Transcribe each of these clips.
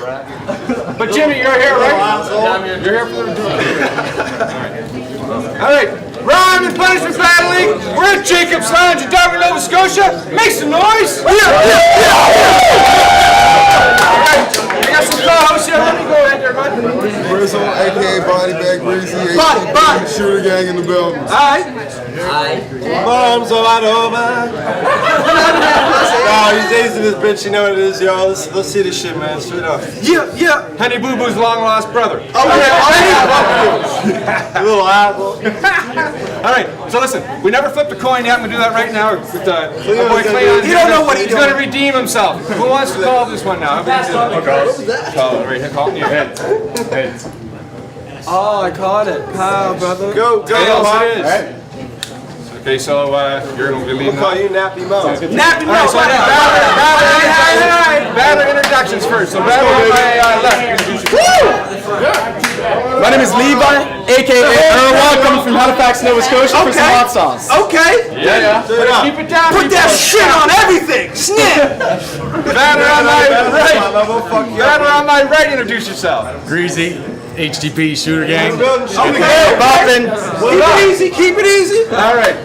But Jimmy, you're here, right? You're here for the All right. Rhyme and punishment battling. We're at Jacob's Lounge in Darwin, Nova Scotia. Make some noise. All right. I got some co-hosts here. Let me go ahead there, bud. Grizzle, a.k.a. Body Bag Greasy, Body. Shooter Gang in the building. All right. Bombs all over. Nah, these days in this bitch, you know what it is, y'all. Let's see this shit, man. Straight up. Yeah. Honey Boo Boo's long lost brother. A little apple. All right, so listen, we never flipped a coin yet. I'm going to do that right now with our boy Cleon. You don't know what he's going to redeem himself. Who wants to call this one now? I'll call it. Call it right here. Call it in your head. Heads. Oh, I caught it. How, brother? Go, Tails Mark. it is. Okay, so you're going to be leading. We'll call you Nappy Mo. Nappy Mo. All right, so batter introductions first. So batter on my left. My name is Levi, a.k.a. Arawak, coming from Halifax, Nova Scotia for some hot sauce. Okay. Yeah. Keep it down. Put that shit on everything. Snip. Batter on my right. Batter on my right. Introduce yourself. Greezy, HTP, Shooter Gang. Boppin'. Keep it easy. All right.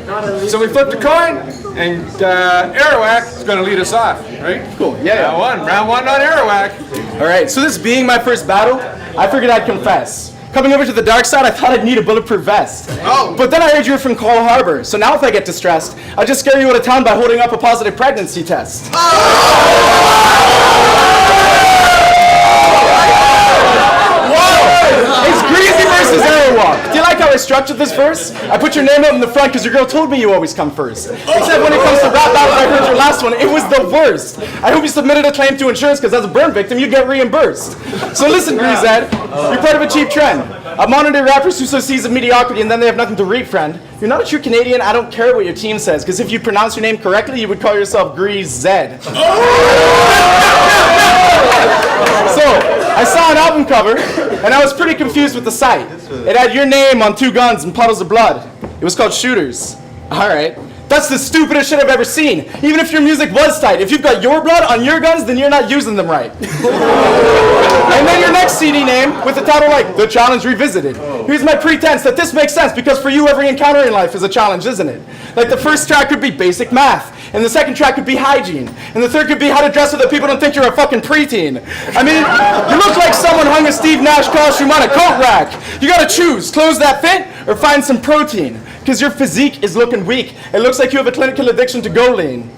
So we flipped a coin, and Arawak is going to lead us off, right? Cool, yeah. Round one on Arawak. All right, so this being my first battle, I figured I'd confess. Coming over to the dark side, I thought I'd need a bulletproof vest. Oh. But then I heard you were from Cole Harbor, so now if I get distressed, I'll just scare you out of town by holding up a positive pregnancy test. It's Greezy versus Arawak. Do you like how I structured this verse? I put your name up in the front because your girl told me you always come first. Except when it comes to rap battles, I heard your last one. It was the worst. I hope you submitted a claim to insurance because as a burn victim, you get reimbursed. So listen, Greezy, you're part of a cheap trend. A modern day rappers who sow seeds of mediocrity and then they have nothing to reap, friend. You're not a true Canadian. I don't care what your team says because if you pronounce your name correctly, you would call yourself Greezy. So, I saw an album cover, and I was pretty confused with the site. It had your name on 2 guns and puddles of blood. It was called Shooters. Alright. That's the stupidest shit I've ever seen. Even if your music was tight. If you've got your blood on your guns, then you're not using them right. And then your next CD name with the title like, The Challenge Revisited. Here's my pretense that this makes sense because for you, every encounter in life is a challenge, isn't it? Like the first track could be basic math. And the second track could be hygiene. And the third could be how to dress so that people don't think you're a fucking preteen. I mean, you look like someone hung a Steve Nash costume on a coat rack. You gotta choose, clothes that fit or find some protein. Because your physique is looking weak. It looks like you have a clinical addiction to Goline.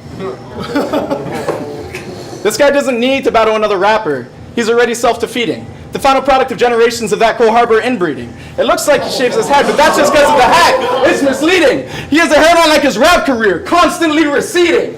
This guy doesn't need to battle another rapper. He's already self-defeating. The final product of generations of that Cole Harbor inbreeding. It looks like he shaves his head, but that's just because of the hat. It's misleading. He has a hairline like his rap career, constantly receding.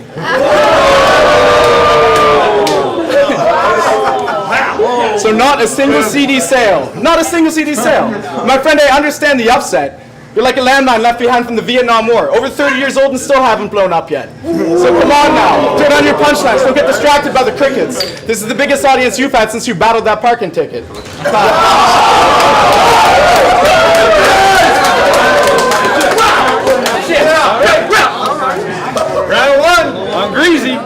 So not a single CD sale. Not a single CD sale. My friend, I understand the upset. You're like a landmine left behind from the Vietnam War. Over 30 years old and still haven't blown up yet. So come on now, turn on your punchlines. Don't get distracted by the crickets. This is the biggest audience you've had since you battled that parking ticket. Round one on Greezy.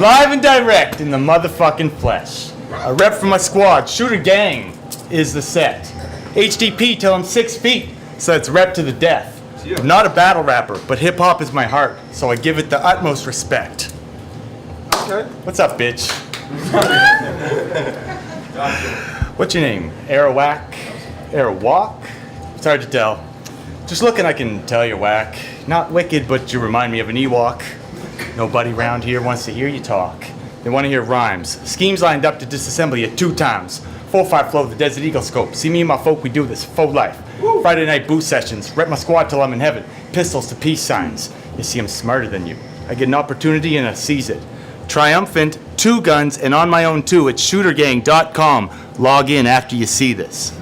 Live and direct in the motherfucking flesh. A rep for my squad, Shooter Gang is the set. HDP till I'm 6 feet, so it's rep to the death. I'm not a battle rapper, but hip hop is my heart, so I give it the utmost respect. Okay. What's up, bitch? What's your name? Arawak? Arawak? It's hard to tell. Just looking, I can tell you're whack. Not wicked, but you remind me of an Ewok. Nobody around here wants to hear you talk. They want to hear rhymes. Schemes lined up to disassemble you 2 times. 4-5 flow, the Desert Eagle scope. See me and my folk, we do this. Faux life. Woo. Friday night booth sessions. Rep my squad till I'm in heaven. Pistols to peace signs. You see, I'm smarter than you. I get an opportunity and I seize it. Triumphant, 2 guns, and on my own too at shootergang.com. Log in after you see this.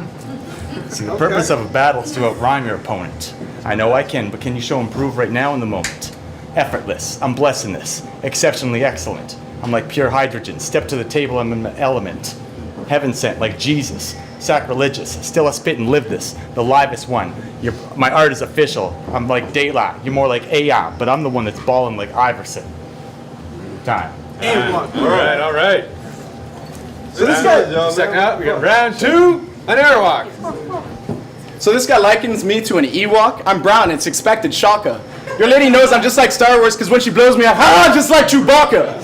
See, the purpose of a battle is to outrhyme your opponent. I know I can, but can you show improve right now in the moment? Effortless. I'm blessing this. Exceptionally excellent. I'm like pure hydrogen. Step to the table, I'm in my element. Heaven sent, like Jesus. Sacrilegious. Still I spit and live this. The livest one. My art is official. I'm like daylight. You're more like AI, but I'm the one that's balling like Iverson. Time. All right. So this guy, Second out, we got round 2, an Arawak. So this guy likens me to an Ewok. I'm brown, it's expected, shaka. Your lady knows I'm just like Star Wars because when she blows me up, just like Chewbacca.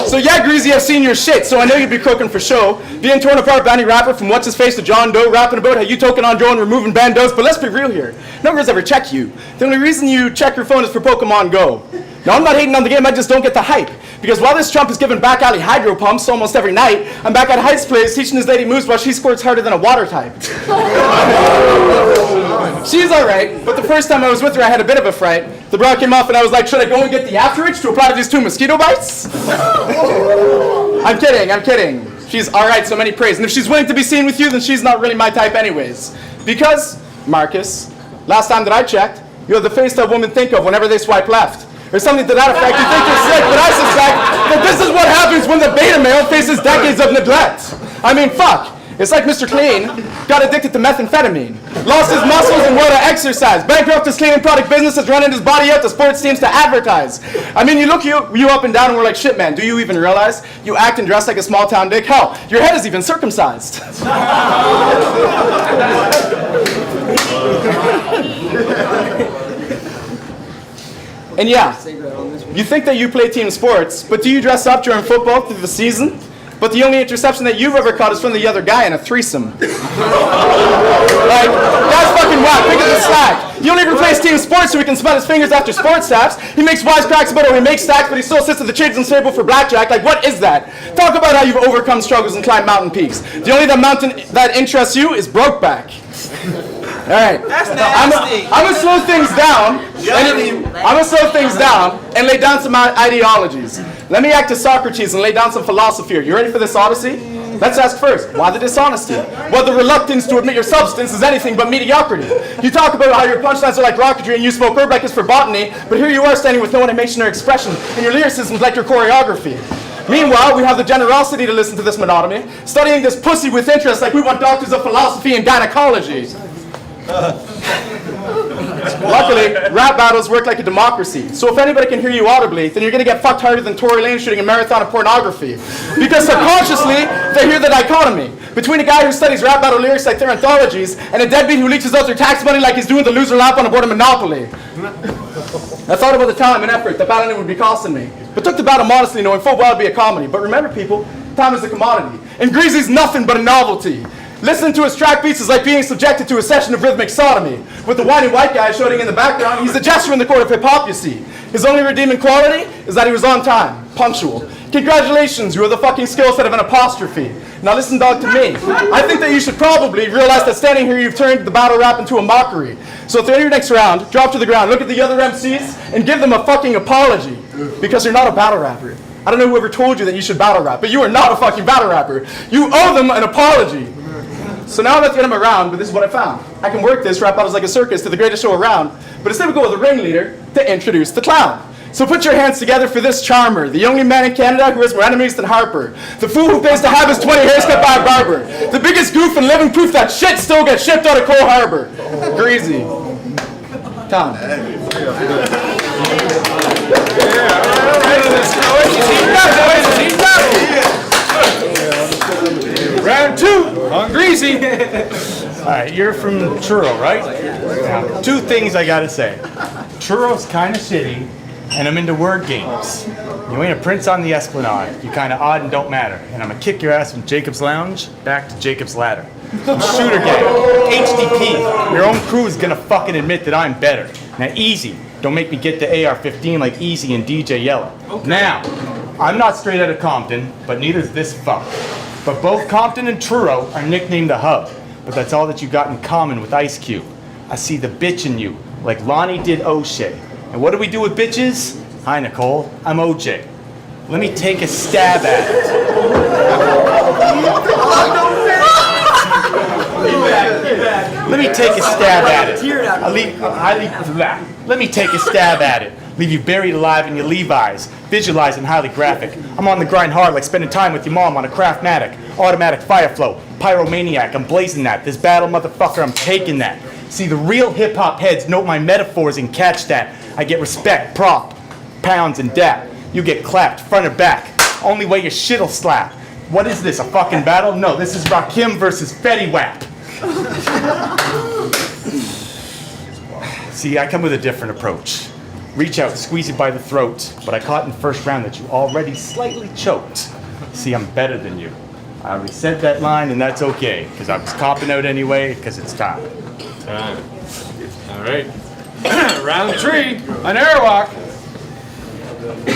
So yeah, Greezy, I've seen your shit, so I know you'd be croaking for show. Being torn apart by any rapper from What's-His-Face to John Doe, rapping about how you token on Joe and removing bandos, but let's be real here. No one's ever check you. The only reason you check your phone is for Pokemon Go. Now I'm not hating on the game, I just don't get the hype. Because while this chump is giving back alley hydro pumps almost every night, I'm back at Height's place teaching his lady moves while she squirts harder than a water type. She's alright, but the first time I was with her I had a bit of a fright. The bra came off and I was like, should I go and get the after itch to apply to these 2 mosquito bites? I'm kidding. She's alright, so many praise. And if she's willing to be seen with you, then she's not really my type anyways. Because, Marcus, last time that I checked, you have the face that women think of whenever they swipe left. Or something to that effect. You think you're sick, but I suspect that this is what happens when the beta male faces decades of neglect. I mean, fuck. It's like Mr. Clean got addicted to methamphetamine, lost his muscles and wore to exercise, bankrupt his cleaning product business, is running his body out to sports teams to advertise. I mean, you look you up and down and we're like, shit, man, do you even realize you act and dress like a small town dick? Hell, your head is even circumcised. And yeah, you think that you play team sports, but do you dress up during football through the season? But the only interception that you've ever caught is from the other guy in a threesome. Like, that's fucking whack, pick up the slack. He only ever plays team sports so he can smell his fingers after sports taps. He makes wisecracks about how he makes stacks, but he still sits at the children's table for blackjack. Like, what is that? Talk about how you've overcome struggles and climbed mountain peaks. The only mountain that interests you is Brokeback. All right. That's nasty. I'm gonna slow things down. And lay down some ideologies. Let me act as Socrates and lay down some philosophy here. You ready for this odyssey? Let's ask first, why the dishonesty? Well, the reluctance to admit your substance is anything but mediocrity. You talk about how your punchlines are like rocketry and you spoke herb like it's for botany, but here you are standing with no animation or expression, and your lyricism's like your choreography. Meanwhile, we have the generosity to listen to this monotony, studying this pussy with interest like we want doctors of philosophy and gynecology. Luckily, rap battles work like a democracy. So if anybody can hear you audibly, then you're going to get fucked harder than Tory Lane shooting a marathon of pornography. Because subconsciously, they hear the dichotomy between a guy who studies rap battle lyrics like they're anthologies and a deadbeat who leeches out their tax money like he's doing the loser lap on a board of Monopoly. I thought about the time and effort that battling would be costing me, but took the battle modestly knowing full well it'd be a comedy. But remember people, time is a commodity, and Greasy's nothing but a novelty. Listening to his track beats is like being subjected to a session of rhythmic sodomy. With the whiny white guy shouting in the background, he's a gesture in the court of hip-hop, you see. His only redeeming quality is that he was on time, punctual. Congratulations, you are the fucking skill set of an apostrophe. Now listen, dog, to me. I think that you should probably realize that standing here you've turned the battle rap into a mockery. So at the end of your next round, drop to the ground, look at the other MCs, and give them a fucking apology. Because you're not a battle rapper. I don't know whoever told you that you should battle rap, but you are not a fucking battle rapper. You owe them an apology. So now I'm at the end of my round, but this is what I found. I can work this rap battles like a circus to the greatest show around, but instead we go with a ringleader to introduce the clown. So put your hands together for this charmer, the only man in Canada who has more enemies than Harper, the fool who pays to have his 20 hairs cut by a barber, the biggest goof and living proof that shit still gets shipped out of Cole Harbor. Greezy. Tom. Round 2 on Greezy. Alright, you're from Truro, right? Now, 2 things I gotta say. Truro's kinda shitty, and I'm into word games. You ain't a prince on the Esplanade. You kinda odd and don't matter. And I'm gonna kick your ass from Jacob's Lounge back to Jacob's Ladder. Shooter gang, HDP, your own crew is gonna fucking admit that I'm better. Now easy, don't make me get the AR-15 like Easy and DJ Yellow. Okay. Now, I'm not straight out of Compton, but neither's this fuck. But both Compton and Truro are nicknamed the Hub, but that's all that you got in common with Ice Cube. I see the bitch in you, like Lonnie did O'Shea. And what do we do with bitches? Hi Nicole, I'm OJ. Let me take a stab at it. Let me take a stab at it. Let me take a stab at it. Leave you buried alive in your Levi's, visualizing highly graphic. I'm on the grind hard like spending time with your mom on a Craftmatic. Automatic fire flow, pyromaniac, I'm blazing that. This battle motherfucker, I'm taking that. See, the real hip-hop heads note my metaphors and catch that. I get respect, prop, pounds in dap. You get clapped front or back. Only way your shit'll slap. What is this, a fucking battle? No, this is Rakim versus Fetty Wap. See, I come with a different approach. Reach out, squeeze it by the throat, but I caught in the first round that you already slightly choked. See, I'm better than you. I already said that line, and that's okay, because I was copping out anyway, because it's time. All right. Round 3 on Arawak.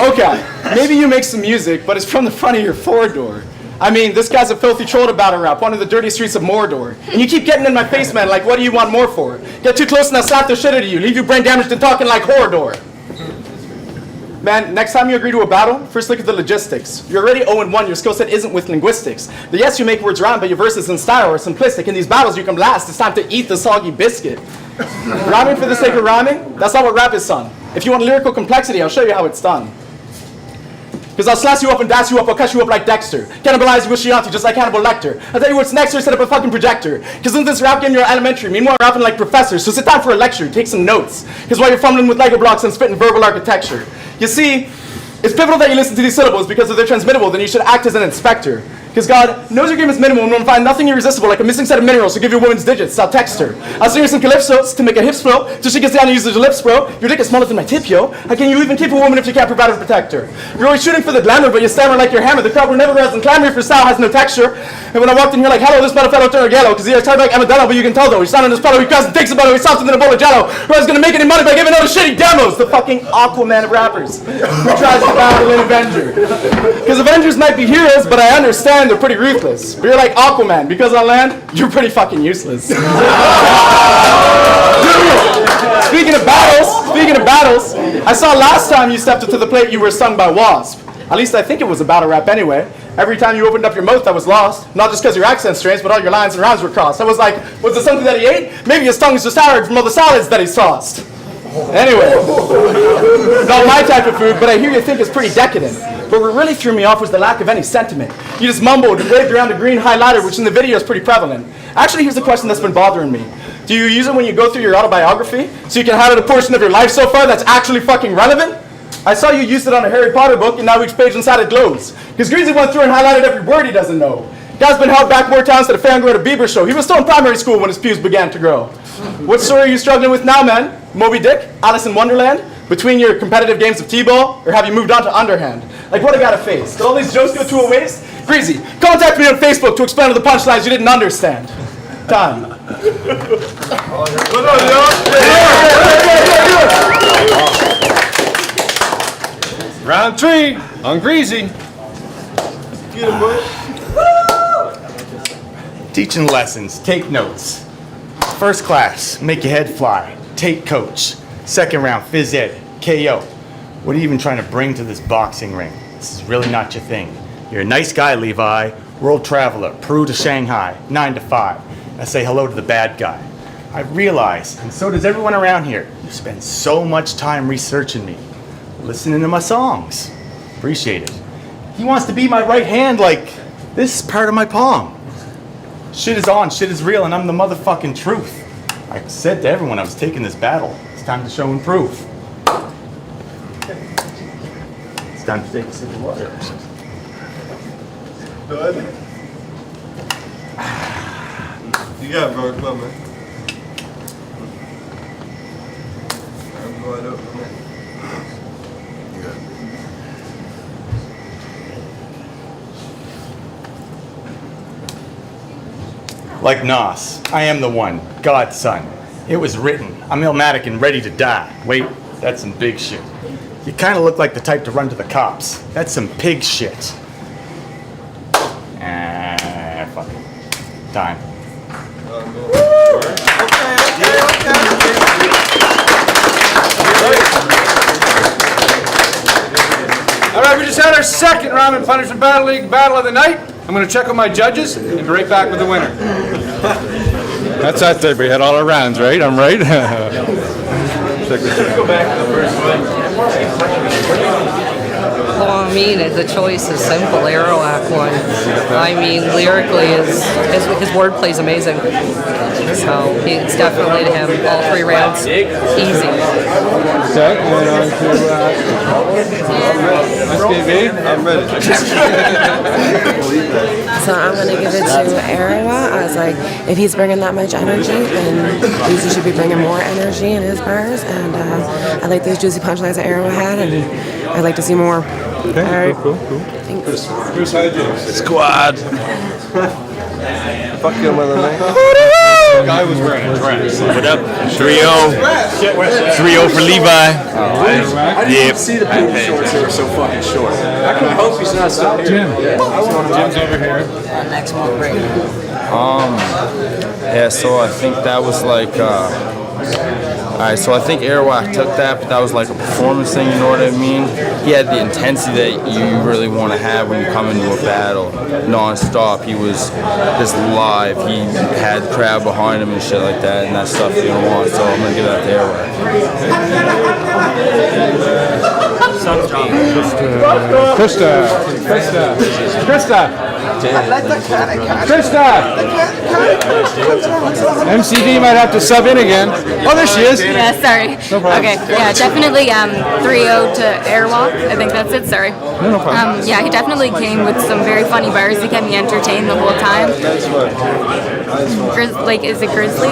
Okay, maybe you make some music, but it's from the front of your four-door. I mean, this guy's a filthy troll to battle rap, one of the dirty streets of Mordor. And you keep getting in my face, man, like what do you want more for? Get too close and I'll slap the shit out of you, leave you brain damaged and talking like Horror. Man, next time you agree to a battle, first look at the logistics. You're already 0-1, your skill set isn't with linguistics. But yes, you make words rhyme, but your verses in style are simplistic. In these battles you come last, it's time to eat the soggy biscuit. Rhyming for the sake of rhyming? That's not what rap is, son. If you want lyrical complexity, I'll show you how it's done. Because I'll slash you up and dash you up, I'll cut you up like Dexter. Cannibalize you with Chianti just like Hannibal Lecter. I'll tell you what's next, or set up a fucking projector. Because in this rap game you're elementary, meanwhile you're rapping like professors. So sit down for a lecture, take some notes. Because while you're fumbling with Lego blocks and spitting verbal architecture. You see, it's pivotal that you listen to these syllables because if they're transmittable, then you should act as an inspector. Because God knows your game is minimal and will find nothing irresistible like a missing set of minerals to give you a woman's digits. I'll text her. I'll sing her some calypsos to make her hips flow till she gets down and uses her lips, bro. Your dick is smaller than my tip, yo. How can you even keep a woman if you can't provide a protector? You're always shooting for the glamour, but you stammer like your hammer. The crowd will never rise and clamor if your style has no texture. And when I walked in here like, hello, this metal fellow turned yellow. Because he has tied like Amadello, but you can tell though. He's standing on his pedal, he crosses and takes a bottle, he's softer than a bowl of jello. Who is gonna make any money by giving out the shitty demos? The fucking Aquaman of rappers. Who tries to battle an Avenger. Because Avengers might be heroes, but I understand they're pretty ruthless. But you're like Aquaman, because on land, you're pretty fucking useless. Speaking of battles, I saw last time you stepped up to the plate you were stung by Wasp. At least I think it was a battle rap anyway. Every time you opened up your mouth, I was lost. Not just because your accent's strange, but all your lines and rhymes were crossed. I was like, was it something that he ate? Maybe his tongue's just tired from all the salads that he's tossed. Anyway, not my type of food, but I hear you think it's pretty decadent. But what really threw me off was the lack of any sentiment. You just mumbled and waved around a green highlighter, which in the video is pretty prevalent. Actually, here's the question that's been bothering me. Do you use it when you go through your autobiography? So you can highlight a portion of your life so far that's actually fucking relevant? I saw you used it on a Harry Potter book, and now each page inside it glows. Because Greezy went through and highlighted every word he doesn't know. Guy's been held back more times than a fangirl at a Bieber show. He was still in primary school when his pubes began to grow. What story are you struggling with now, man? Moby Dick? Alice in Wonderland? Between your competitive games of T-ball, or have you moved on to underhand? Like, what I gotta face? Did all these jokes go to a waste? Greezy, contact me on Facebook to explain all the punchlines you didn't understand. Time. Round 3 on Greezy. Get him, boy. Teaching lessons, take notes. First class, make your head fly. Take coach. Second round, phys ed, KO. What are you even trying to bring to this boxing ring? This is really not your thing. You're a nice guy, Levi. World traveler, Peru to Shanghai, 9 to 5. I say hello to the bad guy. I realize, and so does everyone around here, you spend so much time researching me, listening to my songs. Appreciate it. He wants to be my right hand like this is part of my palm. Shit is on, shit is real, and I'm the motherfucking truth. I said to everyone I was taking this battle. It's time to show and prove. It's time to take a sip of water. Done. You got it, bro. Come on, man. I'm going up, man. You got it. Like Nas, I am the one, God's son. It was written, I'm illmatic and ready to die. Wait, that's some big shit. You kind of look like the type to run to the cops. That's some pig shit. Fuck it. Time. All right, we just had our second round in Punishment Battle League Battle of the Night. I'm going to check on my judges and be right back with the winner. That's it. We had all our rounds, right? I'm right. Go back to the first one. mean, the choice is simple. Arawak one. I mean, lyrically, his wordplay is amazing. So it's definitely to him. All 3 rounds, easy. Okay, going on to SBB. I'm ready. So I'm gonna give it to Arawak. I was like, if he's bringing that much energy, then Greezy should be bringing more energy in his bars. And I like those juicy punchlines that Arawak had, and I'd like to see more. Okay, All right. cool. Thanks. Squad. Fuck your mother, man. Guy was wearing a dress. What up? 3-0. 3-0 for Levi. I didn't even see the pool shorts. They were so fucking short. I hope he's not still here. Jim. Jim's over here. Next one, great. Yeah, so I think that was like, alright, so I think Arawak took that, but that was like a performance thing, you know what I mean? He had the intensity that you really want to have when you come into a battle, non-stop. He was just live. He had the crowd behind him and shit like that, and that stuff you don't want, so I'm going to give that to Arawak. MCD might have to sub in again. Oh, there she is. Yeah, sorry. No problem. Okay, yeah, definitely 3-0 to Arawak. I think that's it, sorry. No problem. Yeah, he definitely came with some very funny bars. He kept me entertained the whole time. Is it Grizzly?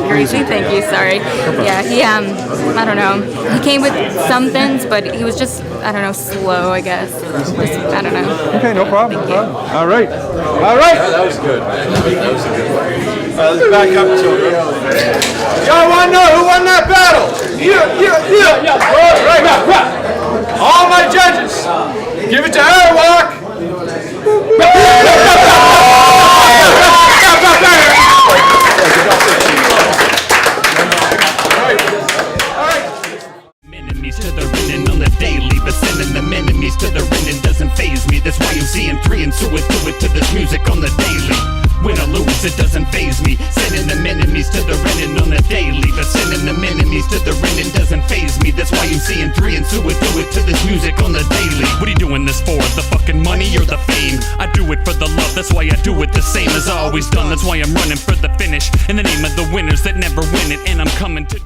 Greasy, thank you, sorry. Yeah, he, I don't know. He came with some things, but he was just, I don't know, slow, I guess. Just, I don't know. Okay, no problem. All right. That was good. Let's back up to it. Y'all want to know who won that battle? Yeah. Right. All my judges, give it to Arawak. Enemies to the winning on the daily, but sending them enemies to the winning doesn't faze me. That's why I'm seeing 3 and 2 do it to this music on the daily. Win or lose, it doesn't faze me. Sending them enemies to the winning on the daily, but sending them enemies to the winning doesn't faze me. That's why I'm seeing 3 and 2 do it to this music on the daily. What are you doing this for? The fucking money or the fame? I do it for the love, that's why I do it the same as I always done. That's why I'm running for the finish in the name of the winners that never win it, and I'm coming to